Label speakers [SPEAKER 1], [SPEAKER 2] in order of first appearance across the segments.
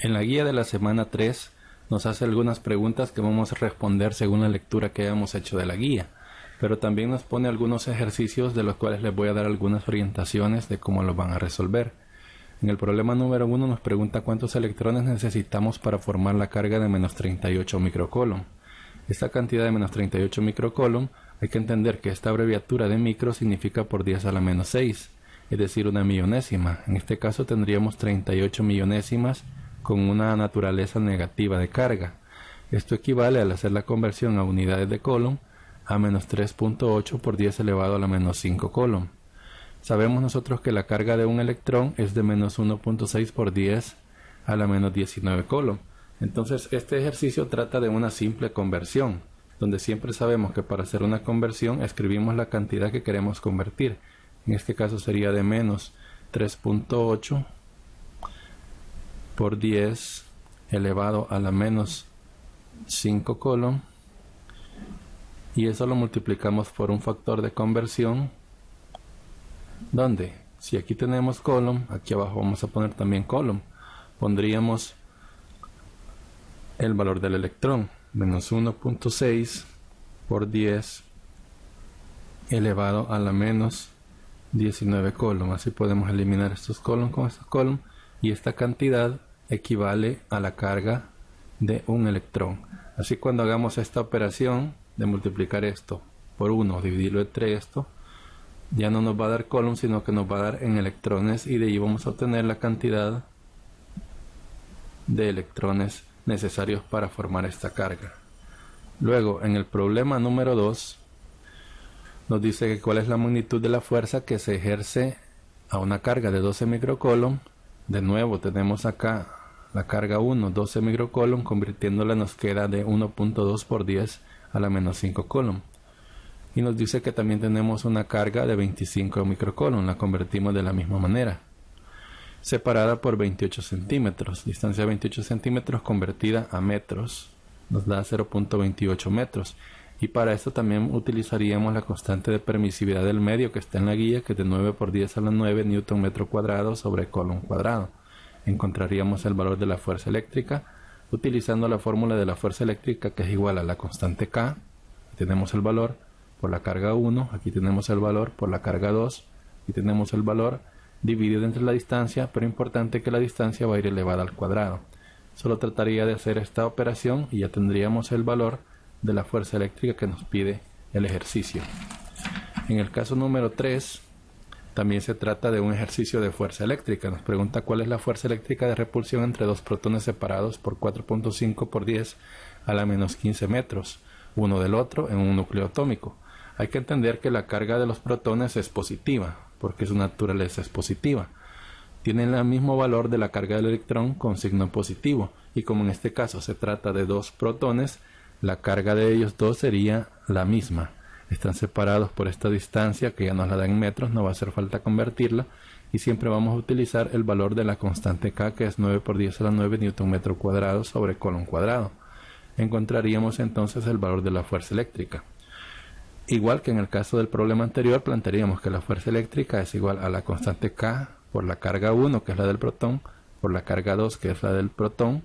[SPEAKER 1] En la guía de la semana 3 nos hace algunas preguntas que vamos a responder según la lectura que hayamos hecho de la guía, pero también nos pone algunos ejercicios de los cuales les voy a dar algunas orientaciones de cómo los van a resolver. En el problema número 1 nos pregunta cuántos electrones necesitamos para formar la carga de menos 38 microcoulomb. Esta cantidad de menos 38 microcoulomb hay que entender que esta abreviatura de micro significa por 10 a la menos 6, es decir, una millonésima. En este caso tendríamos 38 millonésimas con una naturaleza negativa de carga. Esto equivale, al hacer la conversión a unidades de coulomb, a menos 3.8 por 10 elevado a la menos 5 coulomb. Sabemos nosotros que la carga de un electrón es de menos 1.6 por 10 a la menos 19 coulomb. Entonces este ejercicio trata de una simple conversión, donde siempre sabemos que para hacer una conversión escribimos la cantidad que queremos convertir. En este caso sería de menos 3.8 por 10 elevado a la menos 5 coulomb, y eso lo multiplicamos por un factor de conversión, donde si aquí tenemos coulomb, aquí abajo vamos a poner también coulomb. Pondríamos el valor del electrón, menos 1.6 por 10 elevado a la menos 19 coulomb. Así podemos eliminar estos coulomb con estos coulomb, y esta cantidad equivale a la carga de un electrón. Así, cuando hagamos esta operación de multiplicar esto por 1, dividirlo entre esto, ya no nos va a dar coulomb, sino que nos va a dar en electrones, y de ahí vamos a obtener la cantidad de electrones necesarios para formar esta carga. Luego, en el problema número 2 nos dice que cuál es la magnitud de la fuerza que se ejerce a una carga de 12 microcoulomb. De nuevo tenemos acá la carga 1, 12 microcoulomb, convirtiéndola nos queda de 1.2 por 10 a la menos 5 coulomb. Y nos dice que también tenemos una carga de 25 microcoulomb, la convertimos de la misma manera, separada por 28 centímetros. Distancia de 28 centímetros convertida a metros nos da 0.28 metros. Y para esto también utilizaríamos la constante de permisividad del medio que está en la guía, que es de 9 por 10 a la 9 newton metro cuadrado sobre coulomb cuadrado. Encontraríamos el valor de la fuerza eléctrica utilizando la fórmula de la fuerza eléctrica, que es igual a la constante K. Tenemos el valor por la carga 1, aquí tenemos el valor por la carga 2, y tenemos el valor dividido entre la distancia, pero importante que la distancia va a ir elevada al cuadrado. Solo trataría de hacer esta operación y ya tendríamos el valor de la fuerza eléctrica que nos pide el ejercicio. En el caso número 3 también se trata de un ejercicio de fuerza eléctrica. Nos pregunta cuál es la fuerza eléctrica de repulsión entre dos protones separados por 4.5 por 10 a la menos 15 metros, uno del otro en un núcleo atómico. Hay que entender que la carga de los protones es positiva, porque su naturaleza es positiva. Tienen el mismo valor de la carga del electrón con signo positivo, y como en este caso se trata de dos protones, la carga de ellos dos sería la misma. Están separados por esta distancia que ya nos la da en metros, no va a hacer falta convertirla, y siempre vamos a utilizar el valor de la constante K, que es 9 por 10 a la 9 newton metro cuadrado sobre coulomb cuadrado. Encontraríamos entonces el valor de la fuerza eléctrica. Igual que en el caso del problema anterior, plantearíamos que la fuerza eléctrica es igual a la constante K por la carga 1, que es la del protón, por la carga 2, que es la del protón,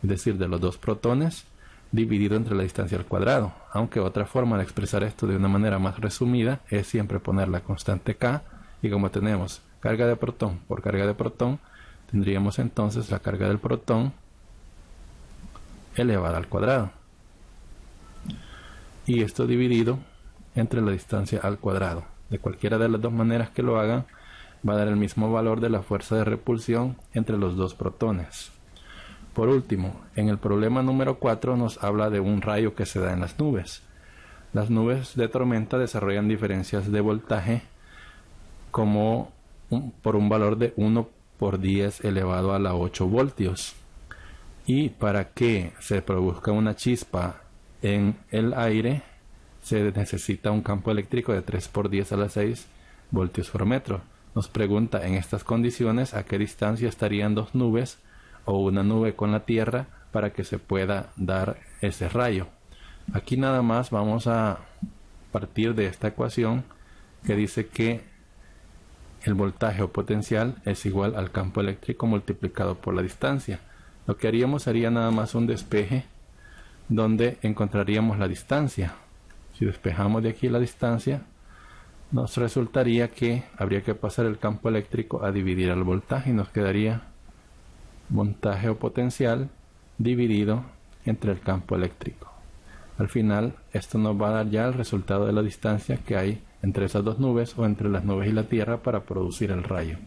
[SPEAKER 1] es decir, de los dos protones, dividido entre la distancia al cuadrado. Aunque otra forma de expresar esto de una manera más resumida es siempre poner la constante K, y como tenemos carga de protón por carga de protón, tendríamos entonces la carga del protón elevada al cuadrado, y esto dividido entre la distancia al cuadrado. De cualquiera de las dos maneras que lo hagan, va a dar el mismo valor de la fuerza de repulsión entre los dos protones. Por último, en el problema número 4 nos habla de un rayo que se da en las nubes. Las nubes de tormenta desarrollan diferencias de voltaje por un valor de 1 por 10 elevado a la 8 voltios. Y para que se produzca una chispa en el aire, se necesita un campo eléctrico de 3 por 10 a la 6 voltios por metro. Nos pregunta en estas condiciones a qué distancia estarían dos nubes o una nube con la Tierra para que se pueda dar ese rayo. Aquí nada más vamos a partir de esta ecuación que dice que el voltaje o potencial es igual al campo eléctrico multiplicado por la distancia. Lo que haríamos sería nada más un despeje donde encontraríamos la distancia. Si despejamos de aquí la distancia, nos resultaría que habría que pasar el campo eléctrico a dividir el voltaje y nos quedaría voltaje o potencial dividido entre el campo eléctrico. Al final, esto nos va a dar ya el resultado de la distancia que hay entre esas dos nubes o entre las nubes y la Tierra para producir el rayo.